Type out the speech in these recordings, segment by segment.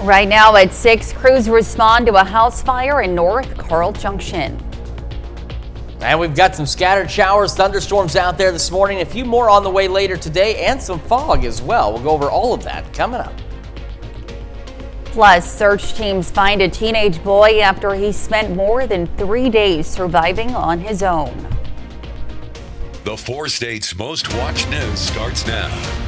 Right now at 6, crews respond to a house fire in North Carl Junction. And we've got some scattered showers, thunderstorms out there this morning, a few more on the way later today, and some fog as well. We'll go over all of that coming up. Plus, search teams find a teenage boy after he spent more than 3 days surviving on his own. The 4 states' most watched news starts now.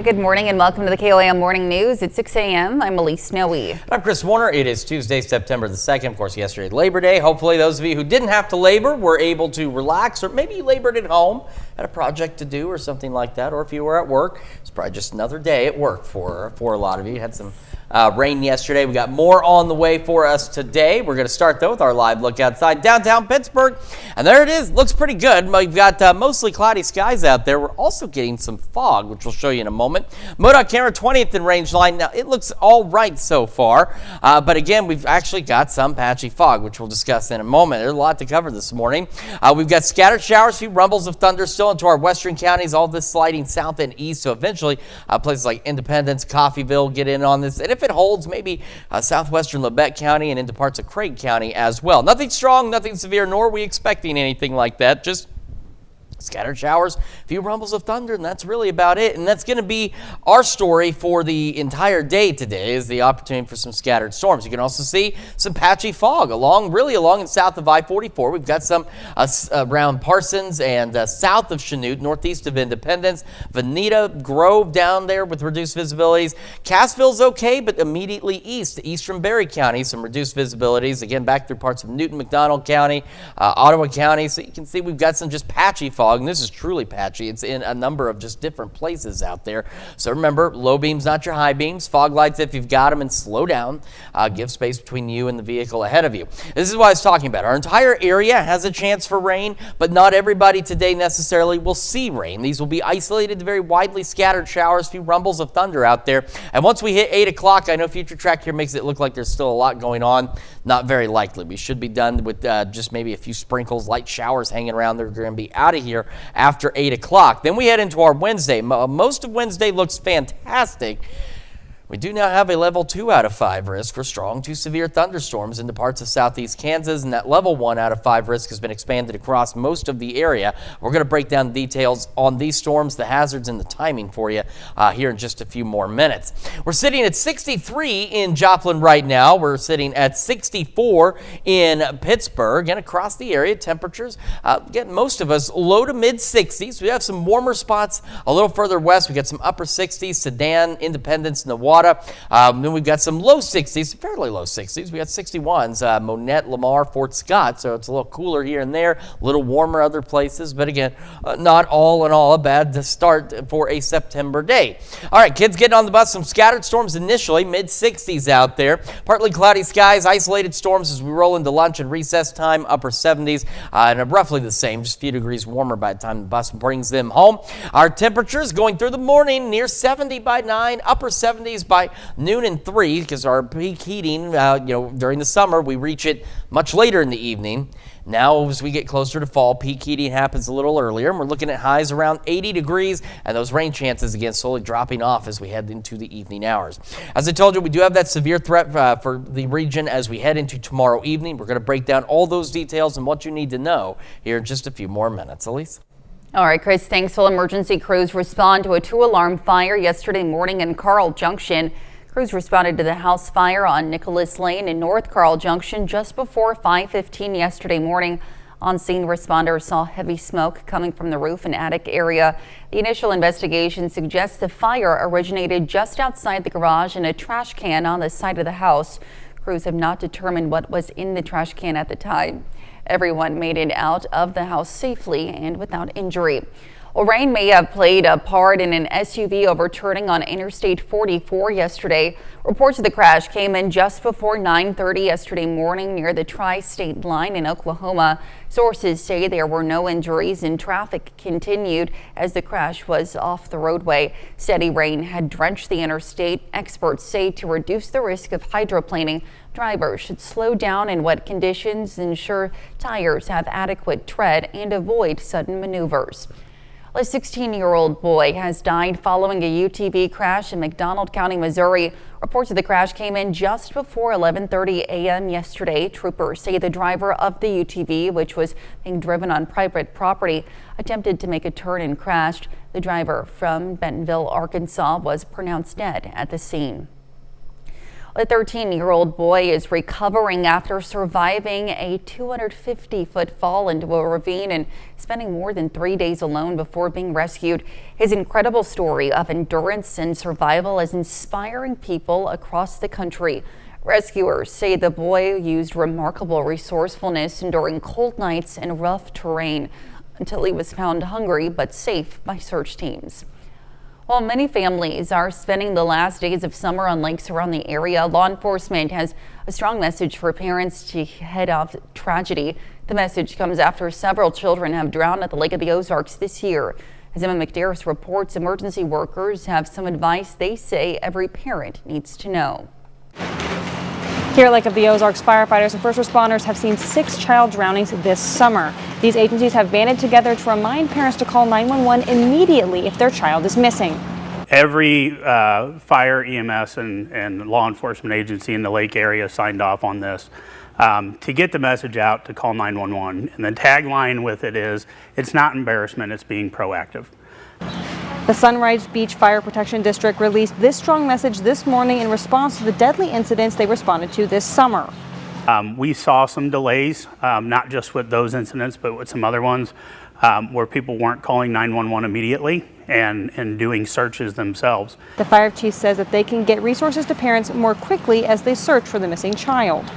Good morning and welcome to the KOAM Morning News at 6 a.m. I'm Elise Snowy. I'm Chris Warner. It is Tuesday, September the 2nd. Of course, yesterday, Labor Day. Hopefully, those of you who didn't have to labor were able to relax, or maybe you labored at home, had a project to do or something like that. Or if you were at work, it's probably just another day at work for a lot of you. Had some rain yesterday. We got more on the way for us today. We're going to start, though, with our live look outside downtown Pittsburgh. And there it is. Looks pretty good. We've got mostly cloudy skies out there. We're also getting some fog, which we'll show you in a moment. MoDOT camera 20th in range line. Now, it looks all right so far. But again, we've actually got some patchy fog, which we'll discuss in a moment. There's a lot to cover this morning. We've got scattered showers, few rumbles of thunder still into our western counties. All this sliding south and east. So eventually, places like Independence, Coffeyville get in on this. And if it holds, maybe southwestern Labette County and into parts of Craig County as well. Nothing strong, nothing severe, nor are we expecting anything like that. Just scattered showers, a few rumbles of thunder, and that's really about it. And that's going to be our story for the entire day today, is the opportunity for some scattered storms. You can also see some patchy fog really along and south of I-44. We've got some around Parsons and south of Chanute, northeast of Independence, Veneta, Grove down there with reduced visibilities. Cassville's okay, but immediately east to eastern Berry County, some reduced visibilities. Again, back through parts of Newton, McDonald County, Ottawa County. So you can see we've got some just patchy fog. And this is truly patchy. It's in a number of just different places out there. So remember, low beams, not your high beams. Fog lights if you've got them, and slow down. Give space between you and the vehicle ahead of you. This is what I was talking about. Our entire area has a chance for rain, but not everybody today necessarily will see rain. These will be isolated to very widely scattered showers, few rumbles of thunder out there. And once we hit 8 o'clock, I know Future Track here makes it look like there's still a lot going on. Not very likely. We should be done with just maybe a few sprinkles, light showers hanging around. They're going to be out of here after 8 o'clock. Then we head into our Wednesday. Most of Wednesday looks fantastic. We do now have a level 2 out of 5 risk for strong to severe thunderstorms into parts of southeast Kansas, and that level 1 out of 5 risk has been expanded across most of the area. We're going to break down the details on these storms, the hazards, and the timing for you here in just a few more minutes. We're sitting at 63 in Joplin right now. We're sitting at 64 in Pittsburgh, and across the area, temperatures get most of us low to mid 60s. We have some warmer spots a little further west. We got some upper 60s, Sedan, Independence, Nawada. Then we've got some low 60s, fairly low 60s. We got 61s, Monette, Lamar, Fort Scott. So it's a little cooler here and there, a little warmer other places. But again, not all in all a bad start for a September day. All right, kids getting on the bus. Some scattered storms initially, mid 60s out there. Partly cloudy skies, isolated storms as we roll into lunch and recess time, upper 70s. And roughly the same, just a few degrees warmer by the time the bus brings them home. Our temperatures going through the morning near 70 by 9, upper 70s by noon and 3, because our peak heating, during the summer, we reach it much later in the evening. Now, as we get closer to fall, peak heating happens a little earlier, and we're looking at highs around 80 degrees, and those rain chances, again, slowly dropping off as we head into the evening hours. As I told you, we do have that severe threat for the region as we head into tomorrow evening. We're going to break down all those details and what you need to know here in just a few more minutes. Elise? All right, Chris, thanks. Well, emergency crews respond to a 2-alarm fire yesterday morning in Carl Junction. Crews responded to the house fire on Nicholas Lane in North Carl Junction just before 5:15 yesterday morning. On scene, responders saw heavy smoke coming from the roof and attic area. The initial investigation suggests the fire originated just outside the garage in a trash can on the side of the house. Crews have not determined what was in the trash can at the time. Everyone made it out of the house safely and without injury. Well, rain may have played a part in an SUV overturning on Interstate 44 yesterday. Reports of the crash came in just before 9:30 yesterday morning near the tri-state line in Oklahoma. Sources say there were no injuries and traffic continued as the crash was off the roadway. Steady rain had drenched the interstate. Experts say to reduce the risk of hydroplaning, drivers should slow down in wet conditions, ensure tires have adequate tread, and avoid sudden maneuvers. A 16-year-old boy has died following a UTV crash in McDonald County, Missouri. Reports of the crash came in just before 11:30 a.m. yesterday. Troopers say the driver of the UTV, which was being driven on private property, attempted to make a turn and crashed. The driver from Bentonville, Arkansas, was pronounced dead at the scene. A 13-year-old boy is recovering after surviving a 250-foot fall into a ravine and spending more than 3 days alone before being rescued. His incredible story of endurance and survival is inspiring people across the country. Rescuers say the boy used remarkable resourcefulness enduring cold nights and rough terrain until he was found hungry but safe by search teams. While many families are spending the last days of summer on lakes around the area, law enforcement has a strong message for parents to head off tragedy. The message comes after several children have drowned at the Lake of the Ozarks this year. As Emma McDarris reports, emergency workers have some advice they say every parent needs to know. Here at Lake of the Ozarks, firefighters and first responders have seen 6 child drownings this summer. These agencies have banded together to remind parents to call 911 immediately if their child is missing. Every fire, EMS, and law enforcement agency in the lake area signed off on this to get the message out to call 911. And the tagline with it is, it's not embarrassment, it's being proactive. The Sunrise Beach Fire Protection District released this strong message this morning in response to the deadly incidents they responded to this summer. We saw some delays, not just with those incidents, but with some other ones where people weren't calling 911 immediately and doing searches themselves. The fire chief says that they can get resources to parents more quickly as they search for the missing child.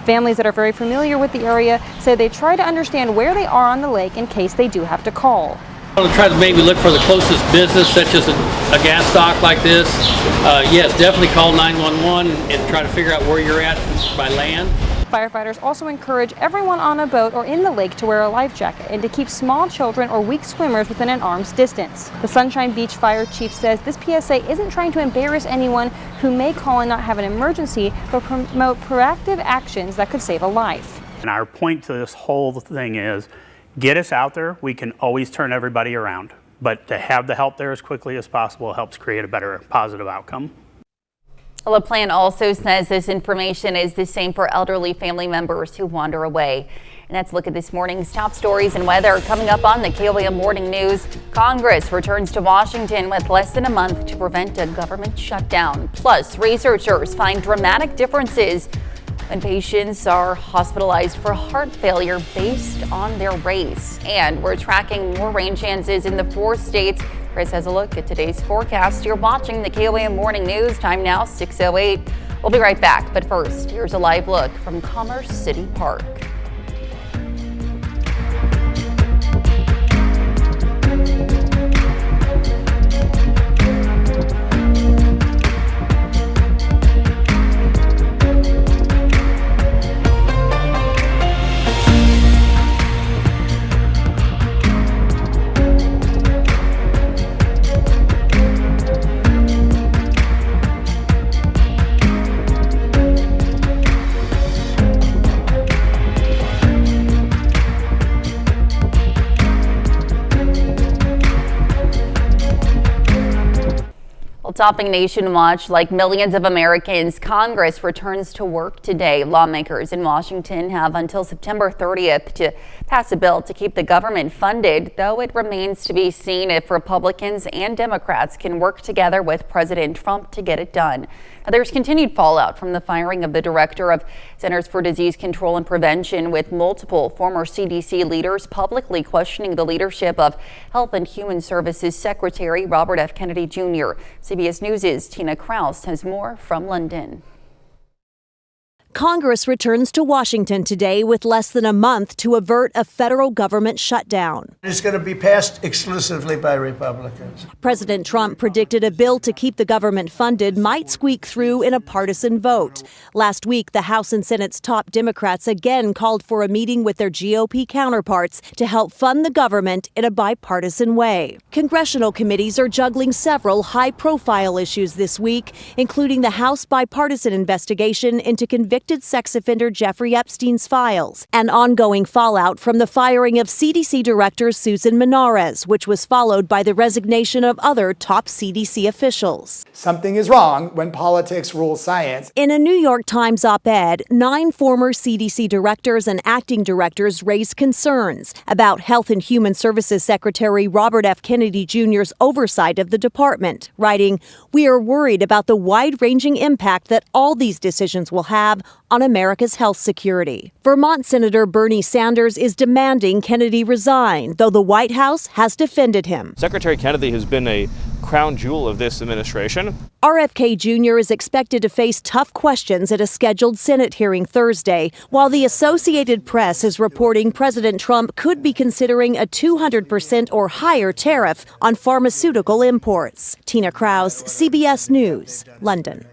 Families that are very familiar with the area say they try to understand where they are on the lake in case they do have to call. I'll try to maybe look for the closest business, such as a gas stock like this. Yes, definitely call 911 and try to figure out where you're at by land. Firefighters also encourage everyone on a boat or in the lake to wear a life jacket and to keep small children or weak swimmers within an arm's distance. The Sunshine Beach Fire Chief says this PSA isn't trying to embarrass anyone who may call and not have an emergency, but promote proactive actions that could save a life. And our point to this whole thing is, get us out there. We can always turn everybody around, but to have the help there as quickly as possible helps create a better positive outcome. The plan also says this information is the same for elderly family members who wander away. And that's a look at this morning's top stories and weather coming up on the KOAM Morning News. Congress returns to Washington with less than a month to prevent a government shutdown. Plus, researchers find dramatic differences when patients are hospitalized for heart failure based on their race. And we're tracking more rain chances in the 4 states. Chris has a look at today's forecast. You're watching the KOAM Morning News. Time now 6:08. We'll be right back. But first, here's a live look from Commerce City Park. Topping Nation Watch, like millions of Americans, Congress returns to work today. Lawmakers in Washington have until September 30th to pass a bill to keep the government funded, though it remains to be seen if Republicans and Democrats can work together with President Trump to get it done. Now, there's continued fallout from the firing of the director of Centers for Disease Control and Prevention, with multiple former CDC leaders publicly questioning the leadership of Health and Human Services Secretary Robert F. Kennedy Jr. CBS News' Tina Kraus has more from London. Congress returns to Washington today with less than a month to avert a federal government shutdown. It's going to be passed exclusively by Republicans. President Trump predicted a bill to keep the government funded might squeak through in a partisan vote. Last week, the House and Senate's top Democrats again called for a meeting with their GOP counterparts to help fund the government in a bipartisan way. Congressional committees are juggling several high-profile issues this week, including the House bipartisan investigation into convictions convicted sex offender Jeffrey Epstein's files, and ongoing fallout from the firing of CDC Director Susan Menares, which was followed by the resignation of other top CDC officials. Something is wrong when politics rules science. In a New York Times op-ed, 9 former CDC directors and acting directors raised concerns about Health and Human Services Secretary Robert F. Kennedy Jr.'s oversight of the department, writing, "We are worried about the wide-ranging impact that all these decisions will have on America's health security." Vermont Senator Bernie Sanders is demanding Kennedy resign, though the White House has defended him. Secretary Kennedy has been a crown jewel of this administration. RFK Jr. is expected to face tough questions at a scheduled Senate hearing Thursday, while the Associated Press is reporting President Trump could be considering a 200% or higher tariff on pharmaceutical imports. Tina Krause, CBS News, London.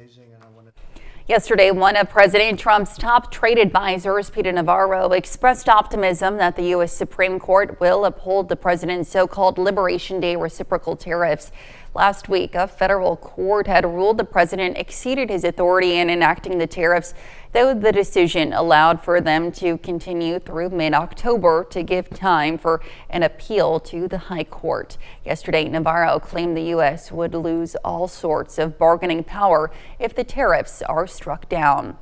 Yesterday, one of President Trump's top trade advisors, Peter Navarro, expressed optimism that the U.S. Supreme Court will uphold the president's so-called Liberation Day reciprocal tariffs. Last week, a federal court had ruled the president exceeded his authority in enacting the tariffs, though the decision allowed for them to continue through mid-October to give time for an appeal to the high court. Yesterday, Navarro claimed the U.S. would lose all sorts of bargaining power if the tariffs are struck down.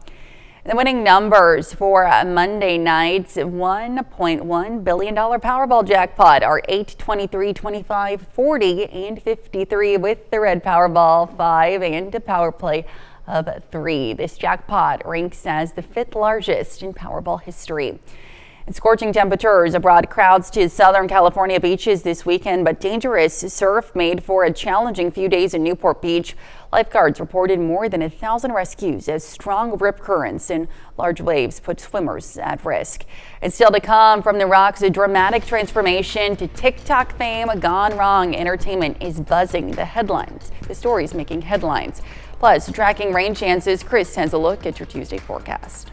The winning numbers for Monday night's $1.1 billion Powerball jackpot are 8, 23, 25, 40, and 53 with the red Powerball 5 and a power play of 3. This jackpot ranks as the 5th largest in Powerball history. And scorching temperatures brought crowds to Southern California beaches this weekend, but dangerous surf made for a challenging few days in Newport Beach. Lifeguards reported more than 1,000 rescues as strong rip currents and large waves put swimmers at risk. And still to come from the rocks, a dramatic transformation to TikTok fame gone wrong. Entertainment is buzzing the headlines. The story's making headlines. Plus, tracking rain chances. Chris has a look at your Tuesday forecast.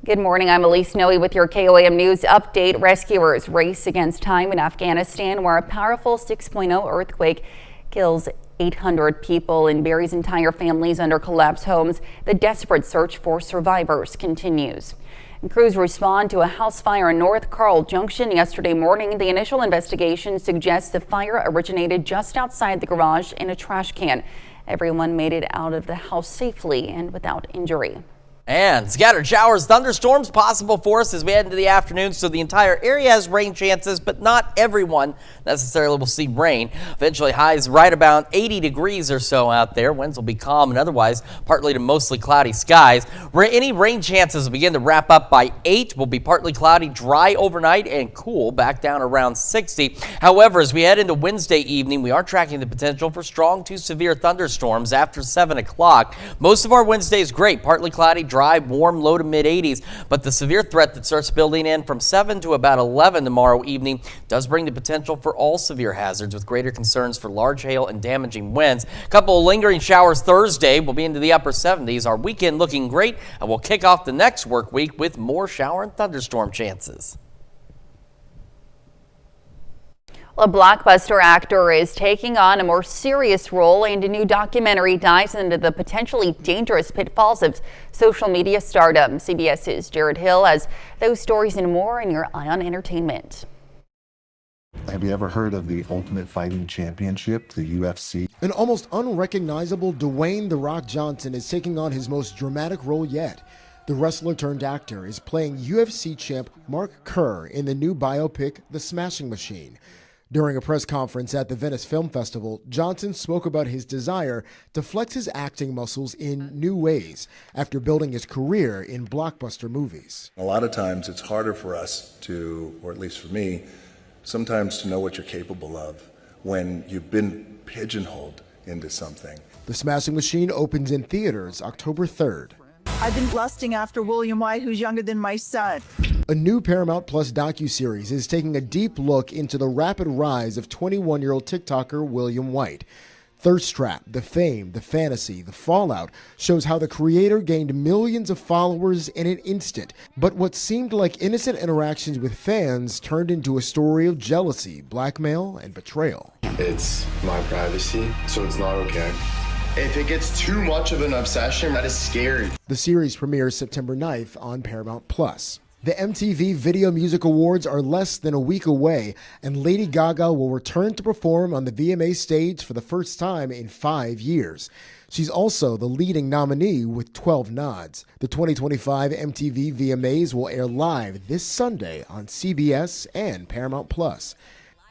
Good morning, I'm Elise Noe with your KOAM News update. Rescuers race against time in Afghanistan, where a powerful 6.0 earthquake kills 800 people and buries entire families under collapsed homes. The desperate search for survivors continues. And crews respond to a house fire in North Carl Junction yesterday morning. The initial investigation suggests the fire originated just outside the garage in a trash can. Everyone made it out of the house safely and without injury. And scattered showers, thunderstorms possible for us as we head into the afternoon. So the entire area has rain chances, but not everyone necessarily will see rain. Eventually highs right about 80 degrees or so out there. Winds will be calm and otherwise partly to mostly cloudy skies. Any rain chances will begin to wrap up by 8. Will be partly cloudy, dry overnight and cool back down around 60. However, as we head into Wednesday evening, we are tracking the potential for strong to severe thunderstorms after 7 o'clock. Most of our Wednesday is great, partly cloudy, dry, warm, low to mid 80s, but the severe threat that starts building in from 7 to about 11 tomorrow evening does bring the potential for all severe hazards with greater concerns for large hail and damaging winds. A couple of lingering showers Thursday. We'll be into the upper 70s. Our weekend looking great, and we'll kick off the next work week with more shower and thunderstorm chances. A blockbuster actor is taking on a more serious role, and a new documentary dives into the potentially dangerous pitfalls of social media stardom. CBS's Jared Hill has those stories and more in your Eye on Entertainment. Have you ever heard of the Ultimate Fighting Championship, the UFC? An almost unrecognizable Dwayne "The Rock" Johnson is taking on his most dramatic role yet. The wrestler turned actor is playing UFC champ Mark Kerr in the new biopic, The Smashing Machine. During a press conference at the Venice Film Festival, Johnson spoke about his desire to flex his acting muscles in new ways after building his career in blockbuster movies. A lot of times it's harder for us to, or at least for me, sometimes to know what you're capable of when you've been pigeonholed into something. The Smashing Machine opens in theaters October 3rd. I've been lusting after William White, who's younger than my son. A new Paramount Plus docuseries is taking a deep look into the rapid rise of 21-year-old TikToker William White. Thirst Trap, the fame, the fantasy, the fallout shows how the creator gained millions of followers in an instant. But what seemed like innocent interactions with fans turned into a story of jealousy, blackmail, and betrayal. It's my privacy, so it's not okay. If it gets too much of an obsession, that is scary. The series premieres September 9th on Paramount+. The MTV Video Music Awards are less than a week away, and Lady Gaga will return to perform on the VMA stage for the first time in 5 years. She's also the leading nominee with 12 nods. The 2025 MTV VMAs will air live this Sunday on CBS and Paramount+.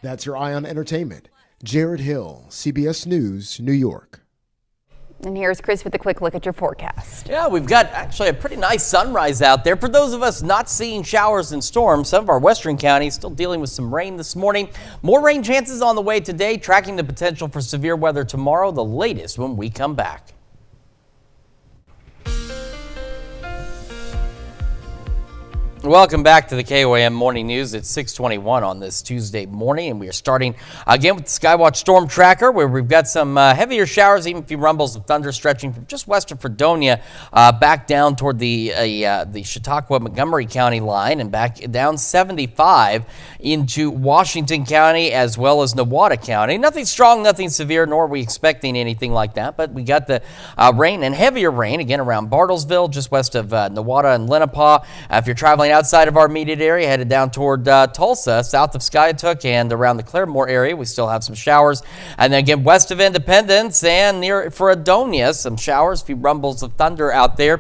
That's your Eye on Entertainment. Jared Hill, CBS News, New York. And here's Chris with a quick look at your forecast. Yeah, we've got actually a pretty nice sunrise out there. For those of us not seeing showers and storms, some of our western counties still dealing with some rain this morning. More rain chances on the way today, tracking the potential for severe weather tomorrow, the latest when we come back. Welcome back to the KOAM Morning News. It's 6:21 on this Tuesday morning, and we are starting again with the Skywatch Storm Tracker, where we've got some heavier showers, even a few rumbles of thunder stretching from just west of Fredonia back down toward the Chautauqua-Montgomery County line and back down 75 into Washington County as well as Nowata County. Nothing strong, nothing severe, nor are we expecting anything like that, but we got the rain and heavier rain again around Bartlesville, just west of Nowata and Lenapaw. If you're traveling outside of our immediate area, headed down toward Tulsa, south of Skiatook, and around the Claremore area, we still have some showers. And then again, west of Independence and near Fredonia, some showers, a few rumbles of thunder out there.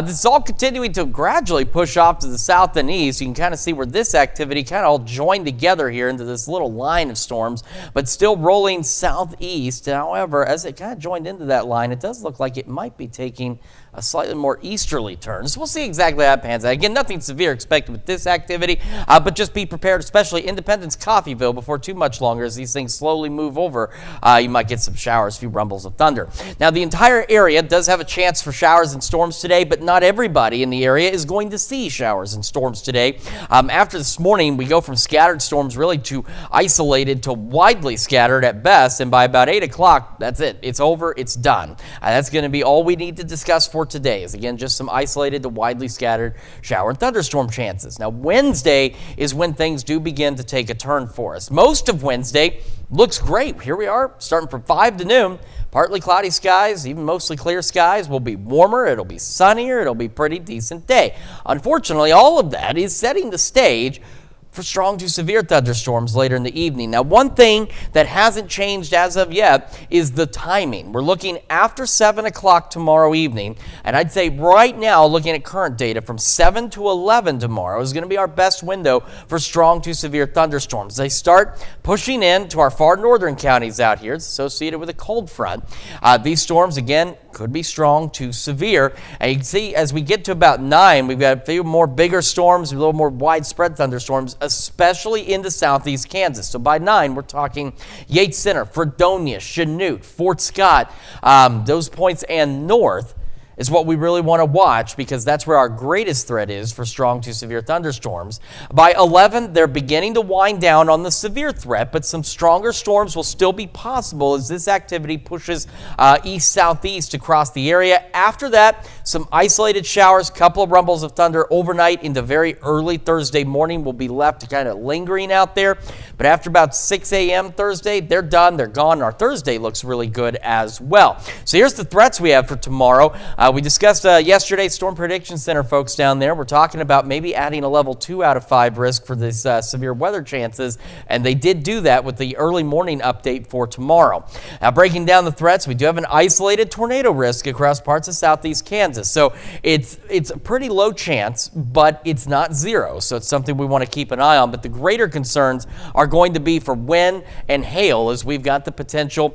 This is all continuing to gradually push off to the south and east. You can kind of see where this activity kind of all joined together here into this little line of storms, but still rolling southeast. However, as it kind of joined into that line, it does look like it might be taking a slightly more easterly turn. So we'll see exactly how it pans out. Again, nothing severe expected with this activity, but just be prepared, especially Independence, Coffeyville, before too much longer as these things slowly move over. You might get some showers, a few rumbles of thunder. Now, the entire area does have a chance for showers and storms today, but not everybody in the area is going to see showers and storms today. After this morning, we go from scattered storms really to isolated to widely scattered at best, and by about 8 o'clock, that's it. It's over. It's done. That's going to be all we need to discuss for today is, again, just some isolated to widely scattered shower and thunderstorm chances. Now, Wednesday is when things do begin to take a turn for us. Most of Wednesday looks great. Here we are, starting from 5 to noon. Partly cloudy skies, even mostly clear skies. Will be warmer. It'll be sunnier. It'll be a pretty decent day. Unfortunately, all of that is setting the stage for strong to severe thunderstorms later in the evening. Now, one thing that hasn't changed as of yet is the timing. We're looking after 7 o'clock tomorrow evening, and I'd say right now, looking at current data, from 7 to 11 tomorrow is going to be our best window for strong to severe thunderstorms. They start pushing in to our far northern counties out here. It's associated with a cold front. These storms, again, could be strong to severe. And you can see as we get to about 9, we've got a few more bigger storms, a little more widespread thunderstorms, especially into southeast Kansas. So by 9, we're talking Yates Center, Fredonia, Chanute, Fort Scott, those points and north is what we really want to watch because that's where our greatest threat is for strong to severe thunderstorms. By 11, they're beginning to wind down on the severe threat, but some stronger storms will still be possible as this activity pushes east-southeast across the area. After that, some isolated showers, couple of rumbles of thunder overnight into very early Thursday morning will be left kind of lingering out there. But after about 6 a.m. Thursday, they're done, they're gone. Our Thursday looks really good as well. So here's the threats we have for tomorrow. We discussed yesterday, Storm Prediction Center folks down there. We're talking about maybe adding a level 2 out of 5 risk for these severe weather chances, and they did do that with the early morning update for tomorrow. Now, breaking down the threats, we do have an isolated tornado risk across parts of southeast Kansas. So it's a pretty low chance, but it's not zero. So it's something we want to keep an eye on. But the greater concerns are going to be for wind and hail, as we've got the potential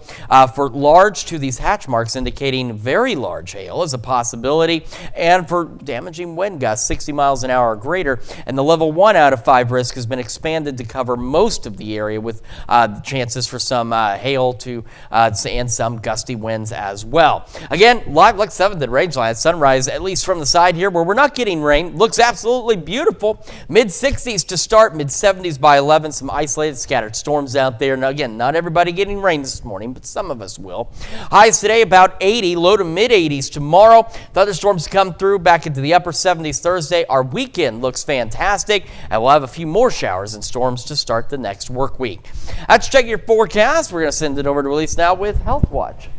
for large to these hatch marks indicating very large hail as a possibility, and for damaging wind gusts 60 miles an hour or greater. And the level 1 out of 5 risk has been expanded to cover most of the area with chances for some hail to and some gusty winds as well. Again, live like 7th at Rangeline at sunrise, at least from the side here where we're not getting rain. Looks absolutely beautiful. Mid-60s to start, mid-70s by 11. Some isolated scattered storms out there. Now, again, not everybody getting rain this morning, but some of us will. Highs today about 80, low to mid-80s tomorrow. Thunderstorms come through back into the upper 70s Thursday. Our weekend looks fantastic, and we'll have a few more showers and storms to start the next work week. Let's check your forecast. We're going to send it over to Elise now with Health Watch.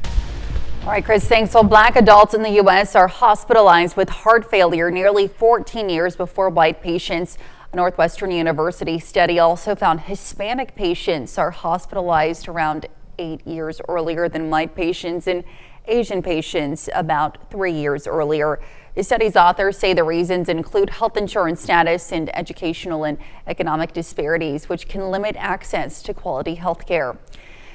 All right, Chris, thanks. Well, black adults in the U.S. are hospitalized with heart failure nearly 14 years before white patients. A Northwestern University study also found Hispanic patients are hospitalized around 8 years earlier than white patients and Asian patients about 3 years earlier. The study's authors say the reasons include health insurance status and educational and economic disparities, which can limit access to quality health care.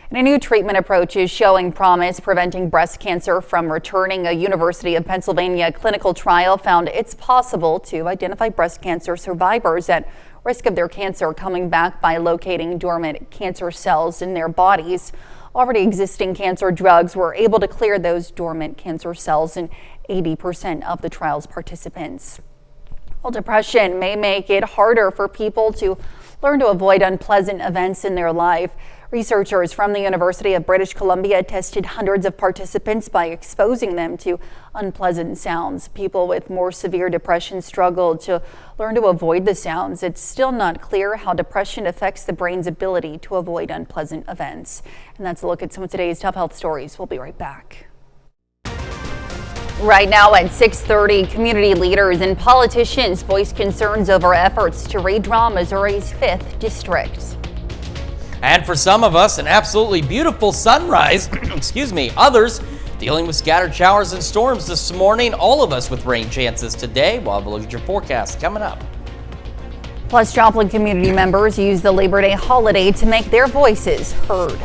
And a new treatment approach is showing promise, preventing breast cancer from returning. A University of Pennsylvania clinical trial found it's possible to identify breast cancer survivors at risk of their cancer coming back by locating dormant cancer cells in their bodies. Already existing cancer drugs were able to clear those dormant cancer cells in 80% of the trial's participants. Well, depression may make it harder for people to learn to avoid unpleasant events in their life. Researchers from the University of British Columbia tested hundreds of participants by exposing them to unpleasant sounds. People with more severe depression struggled to learn to avoid the sounds. It's still not clear how depression affects the brain's ability to avoid unpleasant events. And that's a look at some of today's top health stories. We'll be right back. Right now at 6:30, community leaders and politicians voice concerns over efforts to redraw Missouri's 5th district. And for some of us, an absolutely beautiful sunrise. Excuse me. Others dealing with scattered showers and storms this morning. All of us with rain chances today. We'll have a look at your forecast coming up. Plus, Joplin community members use the Labor Day holiday to make their voices heard.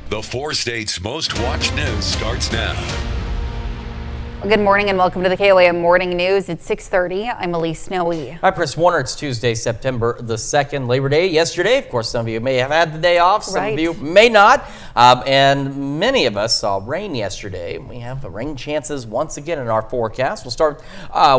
The 4 states' most watched news starts now. Well, good morning and welcome to the KOAM Morning News. It's 6:30. I'm Elise Snowy. Hi, Chris Warner. It's Tuesday, September the 2nd, Labor Day. Yesterday, of course, some of you may have had the day off. Some of you may not. And many of us saw rain yesterday. We have rain chances once again in our forecast. We'll start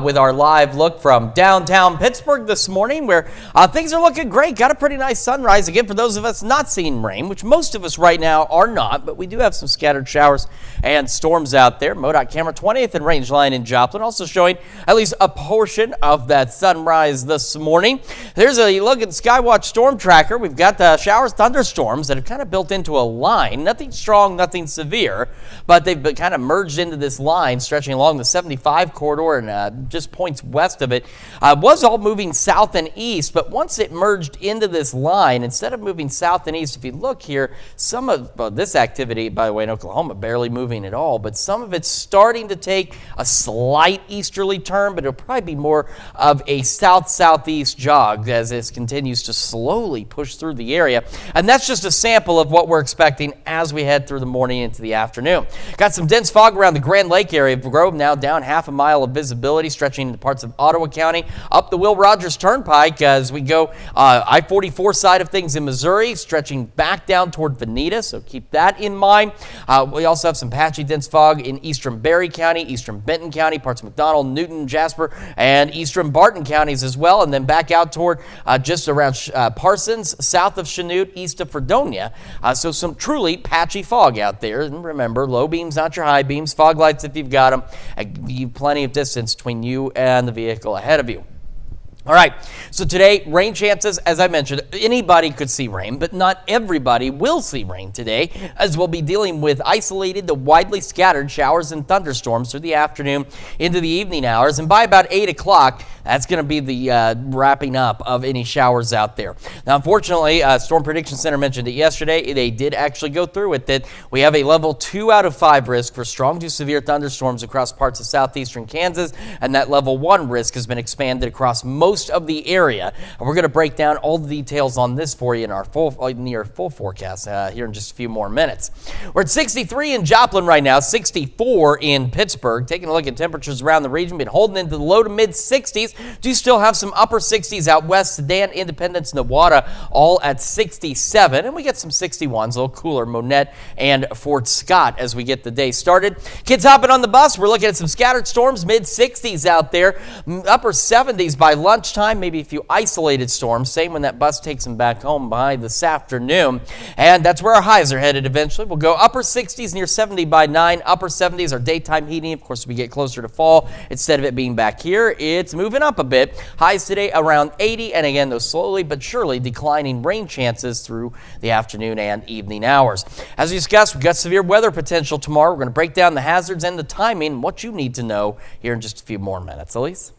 with our live look from downtown Pittsburgh this morning, where things are looking great. Got a pretty nice sunrise. Again, for those of us not seeing rain, which most of us right now are not, but we do have some scattered showers and storms out there. MoDOT camera 20th and range line in Joplin, also showing at least a portion of that sunrise this morning. There's a look at Skywatch Storm Tracker. We've got the showers, thunderstorms that have kind of built into a line. Nothing strong, nothing severe, but they've been kind of merged into this line stretching along the 75 corridor and just points west of it. Was all moving south and east, but once it merged into this line, instead of moving south and east, if you look here, some of this activity, by the way, in Oklahoma, barely moving at all, but some of it's starting to take a slight easterly turn, but it'll probably be more of a south-southeast jog as this continues to slowly push through the area. And that's just a sample of what we're expecting as we head through the morning into the afternoon. Got some dense fog around the Grand Lake area of Grove, now down half a mile of visibility, stretching into parts of Ottawa County, up the Will Rogers Turnpike as we go I-44 side of things in Missouri, stretching back down toward Veneta, so keep that in mind. We also have some patchy dense fog in eastern Berry County, eastern Benton County, parts of McDonald, Newton, Jasper, and eastern Barton counties as well, and then back out toward just around Parsons, south of Chanute, east of Fredonia. So some truly patchy fog out there. And remember, low beams, not your high beams. Fog lights if you've got them. Give you plenty of distance between you and the vehicle ahead of you. All right, so today, rain chances, as I mentioned, anybody could see rain, but not everybody will see rain today, as we'll be dealing with isolated to widely scattered showers and thunderstorms through the afternoon into the evening hours. And by about 8 o'clock, that's going to be the wrapping up of any showers out there. Now, unfortunately, Storm Prediction Center mentioned it yesterday. They did actually go through with it. We have a level 2 out of 5 risk for strong to severe thunderstorms across parts of southeastern Kansas, and that level 1 risk has been expanded across most of the area. And we're going to break down all the details on this for you in our full forecast here in just a few more minutes. We're at 63 in Joplin right now, 64 in Pittsburgh. Taking a look at temperatures around the region, been holding into the low to mid 60s. Do still have some upper 60s out west, Sedan, Independence, Newada, all at 67. And we get some 61s, a little cooler, Monette and Fort Scott as we get the day started. Kids hopping on the bus, we're looking at some scattered storms, mid 60s out there, upper 70s by lunchtime, maybe a few isolated storms. Same when that bus takes them back home by this afternoon. And that's where our highs are headed eventually. We'll go upper 60s near 70 by 9. Upper 70s are daytime heating. Of course, we get closer to fall. Instead of it being back here, it's moving warming up a bit. Highs today around 80, and again, those slowly but surely declining rain chances through the afternoon and evening hours. As we discussed, we've got severe weather potential tomorrow. We're going to break down the hazards and the timing, what you need to know here in just a few more minutes. Elise?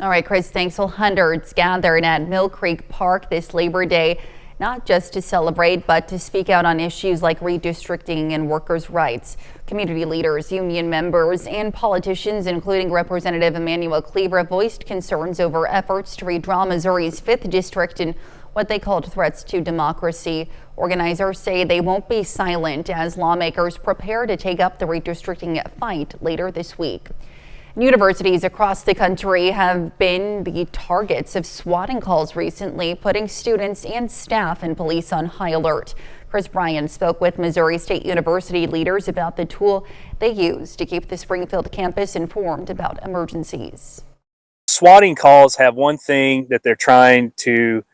All right, Chris, thanks. Well, hundreds gathered at Mill Creek Park this Labor Day, not just to celebrate, but to speak out on issues like redistricting and workers' rights. Community leaders, union members, and politicians, including Representative Emanuel Cleaver, voiced concerns over efforts to redraw Missouri's 5th district and what they called threats to democracy. Organizers say they won't be silent as lawmakers prepare to take up the redistricting fight later this week. Universities across the country have been the targets of swatting calls recently, putting students and staff and police on high alert. Chris Bryan spoke with Missouri State University leaders about the tool they use to keep the Springfield campus informed about emergencies. Swatting calls have one thing that they're trying to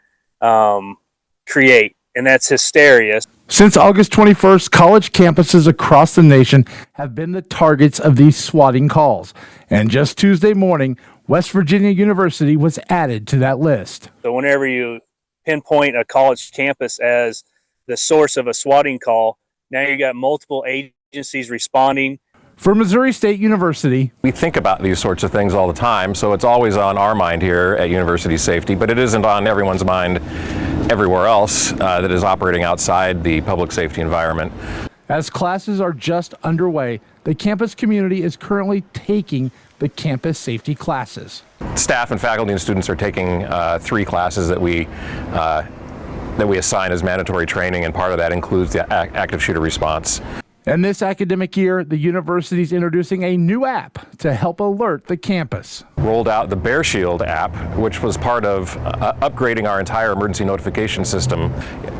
create, and that's hysteria. Since August 21st, college campuses across the nation have been the targets of these swatting calls. And just Tuesday morning, West Virginia University was added to that list. So whenever you pinpoint a college campus as the source of a swatting call, now you got multiple agencies responding. For Missouri State University, we think about these sorts of things all the time, so it's always on our mind here at University Safety, but it isn't on everyone's mind everywhere else that is operating outside the public safety environment. As classes are just underway, the campus community is currently taking the campus safety classes. Staff and faculty and students are taking 3 classes that we assign as mandatory training, and part of that includes the active shooter response. And this academic year, the university is introducing a new app to help alert the campus. Rolled out the Bear Shield app, which was part of upgrading our entire emergency notification system.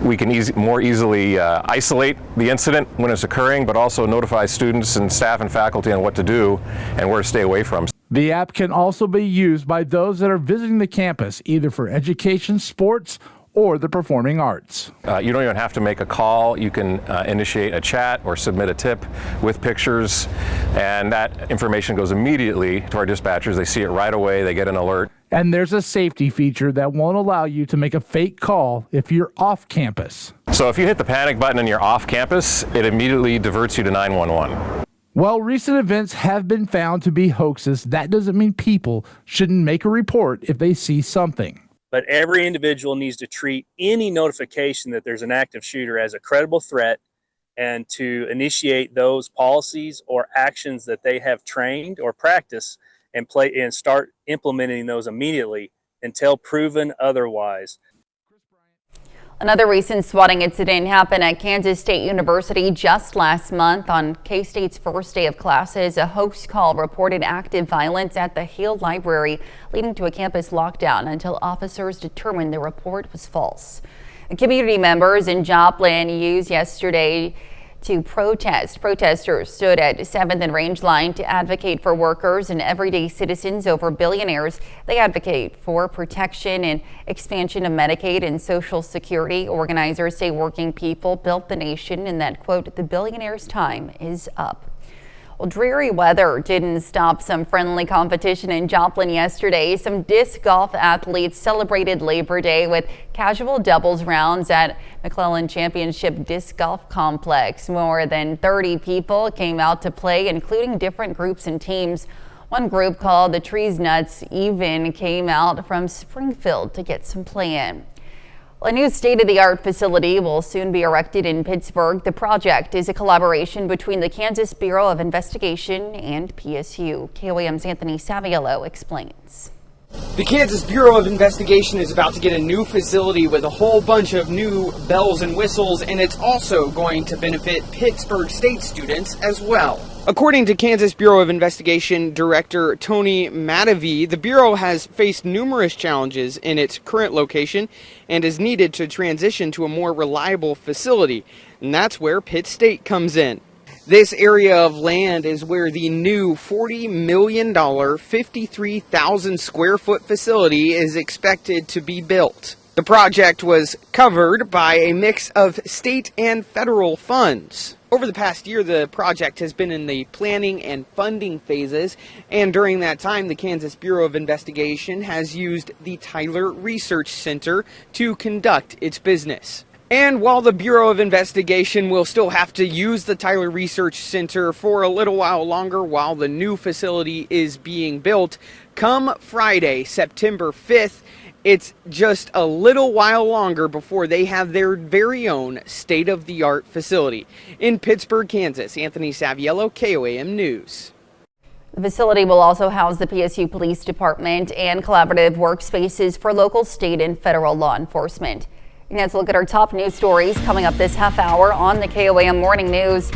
We can more easily isolate the incident when it's occurring, but also notify students and staff and faculty on what to do and where to stay away from. The app can also be used by those that are visiting the campus, either for education, sports, or the performing arts. You don't even have to make a call. You can initiate a chat or submit a tip with pictures, and that information goes immediately to our dispatchers. They see it right away. They get an alert. And there's a safety feature that won't allow you to make a fake call if you're off campus. So if you hit the panic button and you're off campus, it immediately diverts you to 911. While recent events have been found to be hoaxes, that doesn't mean people shouldn't make a report if they see something. But every individual needs to treat any notification that there's an active shooter as a credible threat, and to initiate those policies or actions that they have trained or practiced and start implementing those immediately until proven otherwise. Another recent swatting incident happened at Kansas State University just last month. On K-State's first day of classes, a hoax call reported active violence at the Hale Library, leading to a campus lockdown until officers determined the report was false. Community members in Joplin used yesterday to protest. Protesters stood at 7th and Range Line to advocate for workers and everyday citizens over billionaires. They advocate for protection and expansion of Medicaid and Social Security. Organizers say working people built the nation and that, quote, the billionaires' time is up. Well, dreary weather didn't stop some friendly competition in Joplin yesterday. Some disc golf athletes celebrated Labor Day with casual doubles rounds at McClellan Championship Disc Golf Complex. More than 30 people came out to play, including different groups and teams. One group called the Trees Nuts even came out from Springfield to get some play in. A new state-of-the-art facility will soon be erected in Pittsburgh. The project is a collaboration between the Kansas Bureau of Investigation and PSU. KOAM's Anthony Saviello explains. The Kansas Bureau of Investigation is about to get a new facility with a whole bunch of new bells and whistles, and it's also going to benefit Pittsburgh State students as well. According to Kansas Bureau of Investigation Director Tony Matavy, the Bureau has faced numerous challenges in its current location and is needed to transition to a more reliable facility, and that's where Pitt State comes in. This area of land is where the new $40 million, 53,000 square foot facility is expected to be built. The project was covered by a mix of state and federal funds. Over the past year, the project has been in the planning and funding phases, and during that time, the Kansas Bureau of Investigation has used the Tyler Research Center to conduct its business. And while the Bureau of Investigation will still have to use the Tyler Research Center for a little while longer while the new facility is being built, come Friday, September 5th, it's just a little while longer before they have their very own state-of-the-art facility. In Pittsburgh, Kansas, Anthony Saviello, KOAM News. The facility will also house the PSU Police Department and collaborative workspaces for local, state, and federal law enforcement. And let's look at our top news stories coming up this half hour on the KOAM Morning News.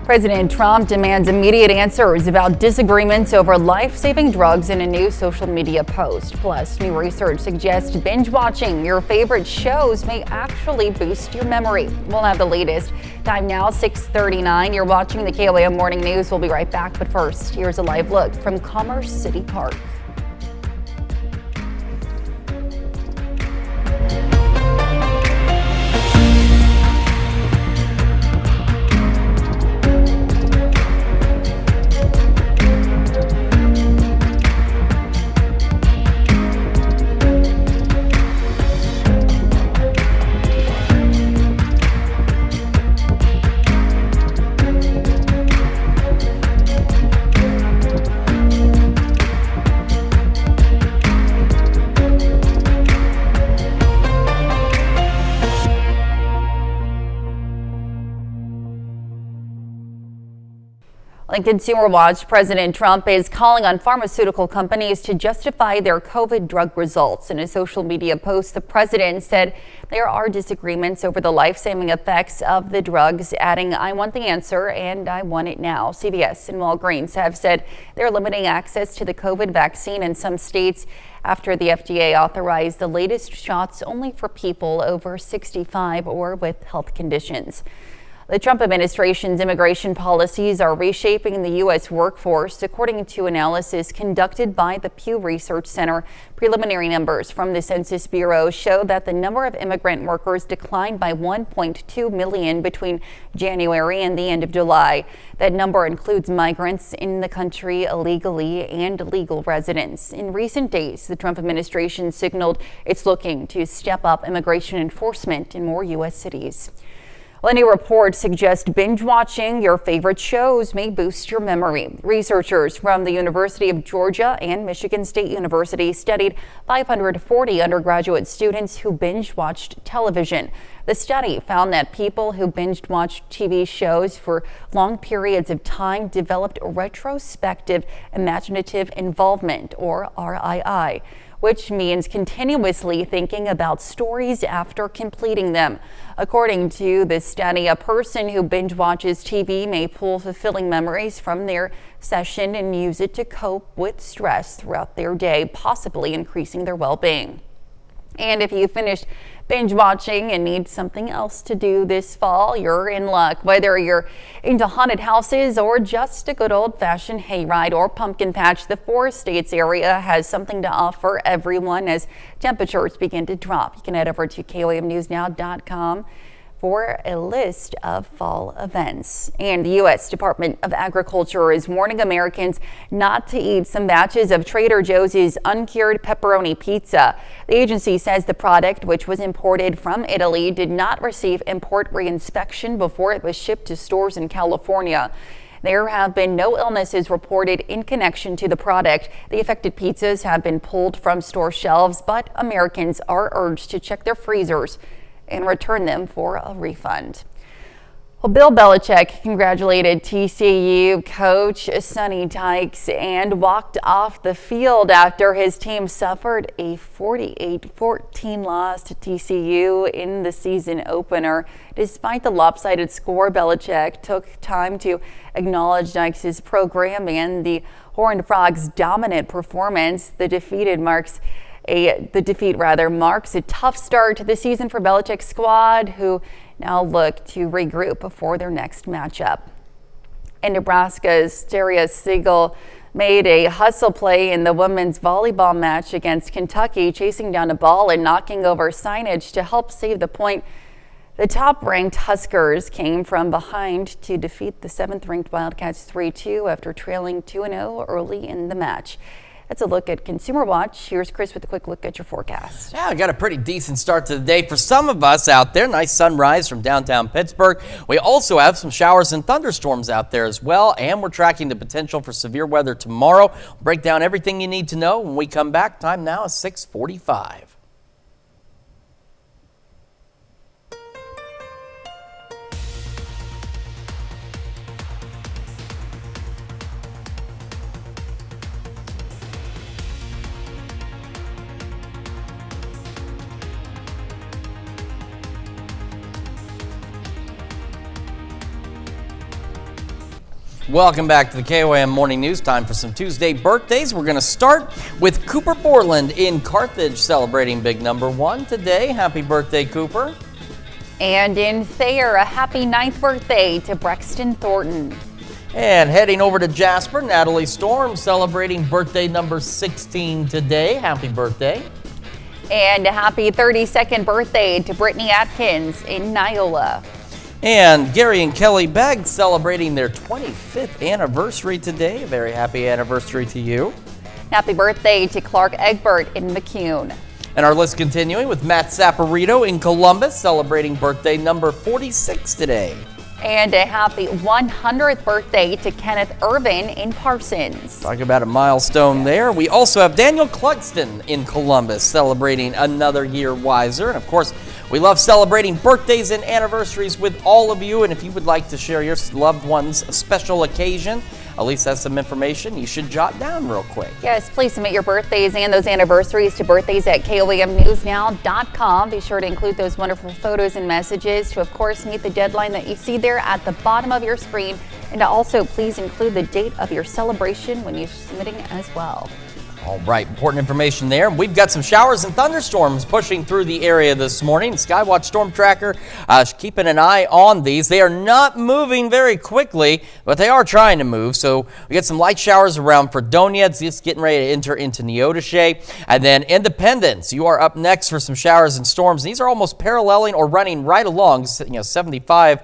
President Trump demands immediate answers about disagreements over life-saving drugs in a new social media post. Plus, new research suggests binge watching your favorite shows may actually boost your memory. We'll have the latest. Time now 6:39. You're watching the KOAM Morning News. We'll be right back. But first, here's a live look from Commerce City Park. On Consumer Watch, President Trump is calling on pharmaceutical companies to justify their COVID drug results. In a social media post, the president said there are disagreements over the life-saving effects of the drugs, adding, "I want the answer and I want it now." CVS and Walgreens have said they're limiting access to the COVID vaccine in some states after the FDA authorized the latest shots only for people over 65 or with health conditions. The Trump administration's immigration policies are reshaping the U.S. workforce, according to analysis conducted by the Pew Research Center. Preliminary numbers from the Census Bureau show that the number of immigrant workers declined by 1.2 million between January and the end of July. That number includes migrants in the country illegally and legal residents. In recent days, the Trump administration signaled it's looking to step up immigration enforcement in more U.S. cities. Well, a new report suggests binge watching your favorite shows may boost your memory. Researchers from the University of Georgia and Michigan State University studied 540 undergraduate students who binge watched television. The study found that people who binge watched TV shows for long periods of time developed retrospective imaginative involvement, or RII, which means continuously thinking about stories after completing them. According to this study, a person who binge watches TV may pull fulfilling memories from their session and use it to cope with stress throughout their day, possibly increasing their well-being. And if you finished binge watching and need something else to do this fall, you're in luck. Whether you're into haunted houses or just a good old-fashioned hayride or pumpkin patch, the Forest States area has something to offer everyone as temperatures begin to drop. You can head over to KOAMNewsNow.com for a list of fall events. And the U.S. Department of Agriculture is warning Americans not to eat some batches of Trader Joe's uncured pepperoni pizza. The agency says the product, which was imported from Italy, did not receive import reinspection before it was shipped to stores in California. There have been no illnesses reported in connection to the product. The affected pizzas have been pulled from store shelves, but Americans are urged to check their freezers and return them for a refund. Well, Bill Belichick congratulated TCU coach Sonny Dykes and walked off the field after his team suffered a 48-14 loss to TCU in the season opener. Despite the lopsided score, Belichick took time to acknowledge Dykes' program and the Horned Frogs' dominant performance. The defeat marks a tough start to the season for Belichick's squad, who now look to regroup before their next matchup. And Nebraska's Daria Siegel made a hustle play in the women's volleyball match against Kentucky, chasing down a ball and knocking over signage to help save the point. The top-ranked Huskers came from behind to defeat the 7th-ranked Wildcats 3-2 after trailing 2-0 early in the match. That's a look at Consumer Watch. Here's Chris with a quick look at your forecast. Yeah, got a pretty decent start to the day for some of us out there. Nice sunrise from downtown Pittsburgh. We also have some showers and thunderstorms out there as well, and we're tracking the potential for severe weather tomorrow. We'll break down everything you need to know when we come back. Time now is 6:45. Welcome back to the KOAM Morning News. Time for some Tuesday birthdays. We're going to start with Cooper Borland in Carthage, celebrating big number 1 today. Happy birthday, Cooper. And in Thayer, a happy 9th birthday to Brexton Thornton. And heading over to Jasper, Natalie Storm celebrating birthday number 16 today. Happy birthday. And a happy 32nd birthday to Brittany Atkins in Nyola. And Gary and Kelly Begg celebrating their 25th anniversary today. A very happy anniversary to you. Happy birthday to Clark Egbert in McCune. And our list continuing with Matt Saporito in Columbus, celebrating birthday number 46 today. And a happy 100th birthday to Kenneth Irvin in Parsons. Talk about a milestone there. We also have Daniel Clugston in Columbus, celebrating another year wiser. And of course, we love celebrating birthdays and anniversaries with all of you. And if you would like to share your loved one's special occasion, Elise has some information you should jot down real quick. Yes, please submit your birthdays and those anniversaries to birthdays@koamnewsnow.com. Be sure to include those wonderful photos and messages to, of course, meet the deadline that you see there at the bottom of your screen. And to also please include the date of your celebration when you're submitting as well. All right, important information there. We've got some showers and thunderstorms pushing through the area this morning. Skywatch Storm Tracker keeping an eye on these. They are not moving very quickly, but they are trying to move. So we got some light showers around Fredonia. It's just getting ready to enter into Neodesha. And then Independence, you are up next for some showers and storms. These are almost paralleling or running right along. 75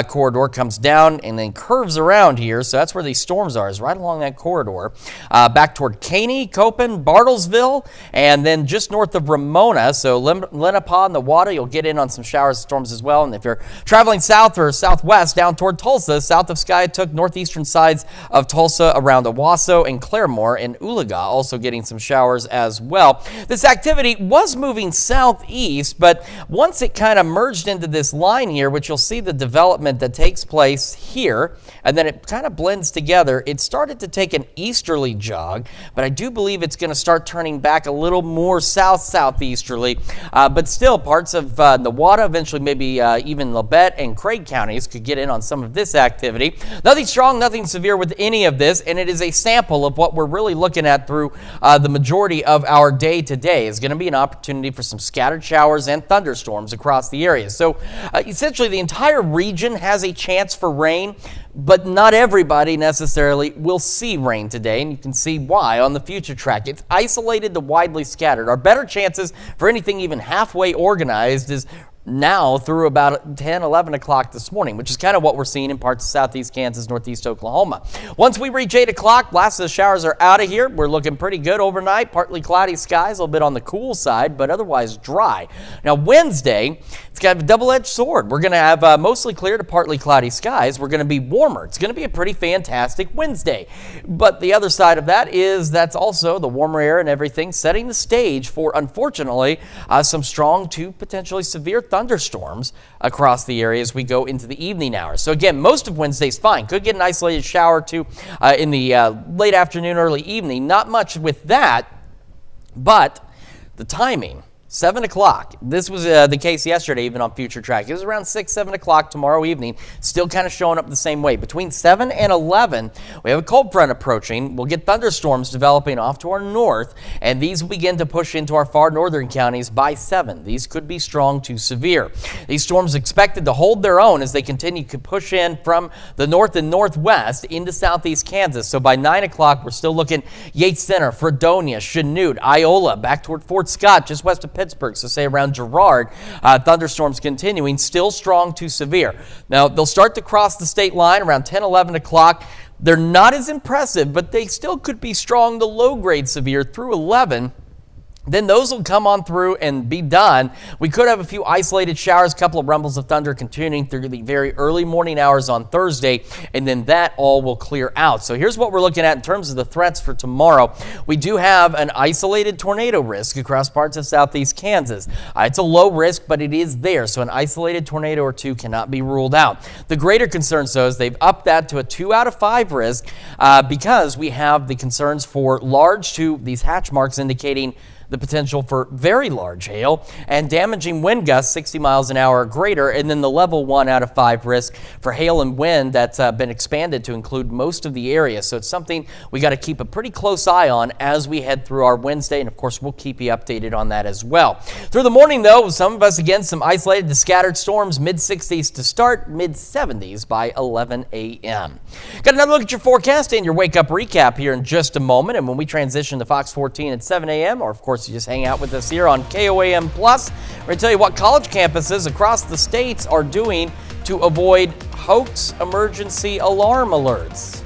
corridor comes down and then curves around here. So that's where these storms are, is right along that corridor. Back toward Caney, Copen, Bartlesville, and then just north of Ramona. So Lenapaw and the Wada, you'll get in on some showers and storms as well. And if you're traveling south or southwest down toward Tulsa, south of Skiatook, northeastern sides of Tulsa around Owasso and Claremore and Oolaga, also getting some showers as well. This activity was moving southeast, but once it kind of merged into this line here, which you'll see the development that takes place here, and then it kind of blends together, it started to take an easterly jog, but I do believe it's going to start turning back a little more southeasterly, but still parts of Newada, eventually maybe even Labette and Craig counties could get in on some of this activity. Nothing strong, nothing severe with any of this, and it is a sample of what we're really looking at through the majority of our day today. Is going to be an opportunity for some scattered showers and thunderstorms across the area. So essentially the entire region has a chance for rain, but not everybody necessarily will see rain today, and you can see why on the future track. It's isolated to widely scattered. Our better chances for anything even halfway organized is now through about 10, 11 o'clock this morning, which is kind of what we're seeing in parts of southeast Kansas, northeast Oklahoma. Once we reach 8 o'clock, last of the showers are out of here. We're looking pretty good overnight. Partly cloudy skies, a little bit on the cool side, but otherwise dry. Now Wednesday, it's got a double-edged sword. We're going to have mostly clear to partly cloudy skies. We're going to be warmer. It's going to be a pretty fantastic Wednesday. But the other side of that is that's also the warmer air and everything setting the stage for, unfortunately, some strong to potentially severe thunderstorms across the area as we go into the evening hours. So again, most of Wednesday's fine. Could get an isolated shower or two in the late afternoon, early evening. Not much with that, but the timing. 7 o'clock. This was the case yesterday, even on Future Track. It was around 6, 7 o'clock tomorrow evening. Still kind of showing up the same way. Between 7 and 11, we have a cold front approaching. We'll get thunderstorms developing off to our north, and these will begin to push into our far northern counties by 7. These could be strong to severe. These storms expected to hold their own as they continue to push in from the north and northwest into southeast Kansas. So by 9 o'clock, we're still looking Yates Center, Fredonia, Chanute, Iola, back toward Fort Scott, just west of Pittsburgh, Pittsburgh. So say around Girard, thunderstorms continuing, still strong to severe. Now, they'll start to cross the state line around 10, 11 o'clock. They're not as impressive, but they still could be strong to low-grade severe through 11. Then those will come on through and be done. We could have a few isolated showers, a couple of rumbles of thunder continuing through the very early morning hours on Thursday, and then that all will clear out. So here's what we're looking at in terms of the threats for tomorrow. We do have an isolated tornado risk across parts of southeast Kansas. It's a low risk, but it is there, so an isolated tornado or two cannot be ruled out. The greater concerns, though, is they've upped that to a 2 out of 5 risk because we have the concerns for large to these hatch marks indicating the potential for very large hail and damaging wind gusts 60 miles an hour or greater, and then the level 1 out of 5 risk for hail and wind that's been expanded to include most of the area. So it's something we got to keep a pretty close eye on as we head through our Wednesday, and of course we'll keep you updated on that as well. Through the morning, though, some of us again some isolated to scattered storms, mid-60s to start, mid-70s by 11 a.m. Got another look at your forecast and your wake up recap here in just a moment, and when we transition to Fox 14 at 7 a.m. or of course you just hang out with us here on KOAM Plus. We're going to tell you what college campuses across the states are doing to avoid hoax emergency alarm alerts.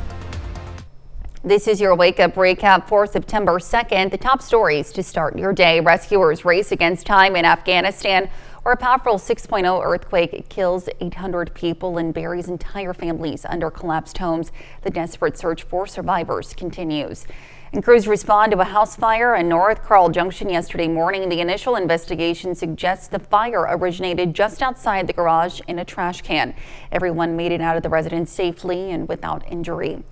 This is your wake up recap for September 2nd. The top stories to start your day. Rescuers race against time in Afghanistan, where a powerful 6.0 earthquake kills 800 people and buries entire families under collapsed homes. The desperate search for survivors continues. And crews respond to a house fire in North Carl Junction yesterday morning. The initial investigation suggests the fire originated just outside the garage in a trash can. Everyone made it out of the residence safely and without injury.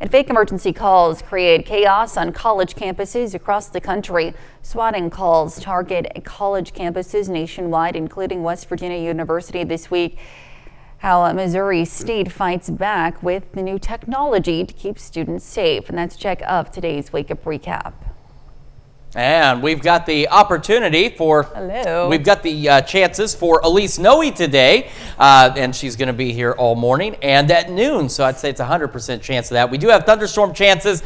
And fake emergency calls create chaos on college campuses across the country. Swatting calls target college campuses nationwide, including West Virginia University this week. How Missouri State fights back with the new technology to keep students safe. And that's check of today's Wake Up Recap. And we've got the opportunity for, we've got the chances for Elise Noe today, and she's going to be here all morning and at noon, so I'd say it's a 100% chance of that. We do have thunderstorm chances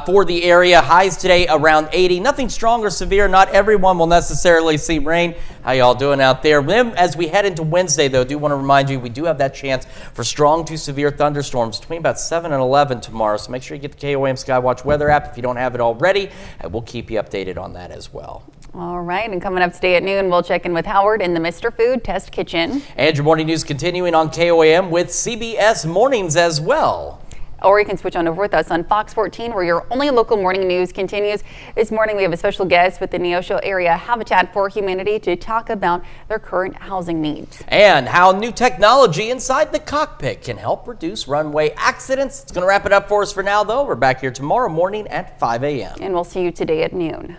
for the area. Highs today around 80. Nothing strong or severe. Not everyone will necessarily see rain. How y'all doing out there? As we head into Wednesday, though, I do want to remind you we do have that chance for strong to severe thunderstorms between about 7 and 11 tomorrow, so make sure you get the KOAM Skywatch weather app if you don't have it already, and we'll keep you updated on that as well. All right, and coming up today at noon, we'll check in with Howard in the Mr. Food Test Kitchen. And your morning news continuing on KOAM with CBS Mornings as well. Or you can switch on over with us on Fox 14, where your only local morning news continues. This morning, we have a special guest with the Neosho Area Habitat for Humanity to talk about their current housing needs. And how new technology inside the cockpit can help reduce runway accidents. It's going to wrap it up for us for now, though. We're back here tomorrow morning at 5 a.m. And we'll see you today at noon.